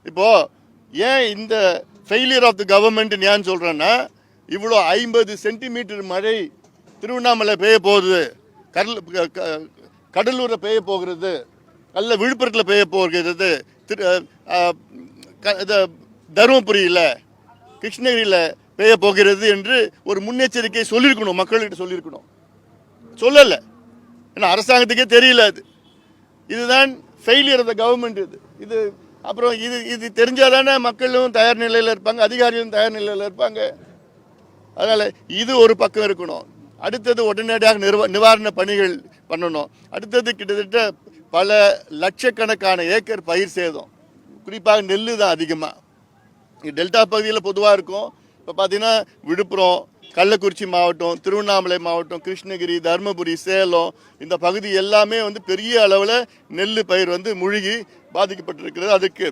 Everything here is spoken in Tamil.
இப்போது ஏன் இந்த ஃபெயிலியர் ஆஃப் தி கவர்மெண்ட் ஏன்னு சொல்கிறேன்னா, இவ்வளோ 50 சென்டிமீட்டர் மழை திருவண்ணாமலை பெய்ய போகுது, கடலூரில் பெய்ய போகிறது, விழுப்புரத்தில் பெய்ய போகிறது, தருமபுரியில், கிருஷ்ணகிரியில் பெய்ய போகிறது என்று ஒரு முன்னெச்சரிக்கை சொல்லியிருக்கணும், மக்கள்கிட்ட சொல்லியிருக்கணும். சொல்லலை. ஏன்னா அரசாங்கத்துக்கே தெரியல. இதுதான் ஃபெயிலியர் ஆஃப் த கவர்மெண்ட். இது அப்புறம் இது தெரிஞ்சாதானே மக்களும் தயார் நிலையில் இருப்பாங்க, அதிகாரிகளும் தயார் நிலையில் இருப்பாங்க. அதனால் இது ஒரு பக்கம் இருக்கணும். அடுத்தது உடனடியாக நிவாரண பணிகள் பண்ணணும். அடுத்தது கிட்டத்தட்ட பல லட்சக்கணக்கான ஏக்கர் பயிர் சேதம், குறிப்பாக நெல் தான் அதிகமாக டெல்டா பகுதியில் பொதுவாக இருக்கும். இப்போ பார்த்தீங்கன்னா விழுப்புரம், கள்ளக்குறிச்சி மாவட்டம், திருவண்ணாமலை மாவட்டம், கிருஷ்ணகிரி, தருமபுரி, சேலம் இந்த பகுதி எல்லாமே பெரிய அளவில் நெல் பயிர் முழுகி பாதிக்கப்பட்டிருக்கிறது. அதுக்கு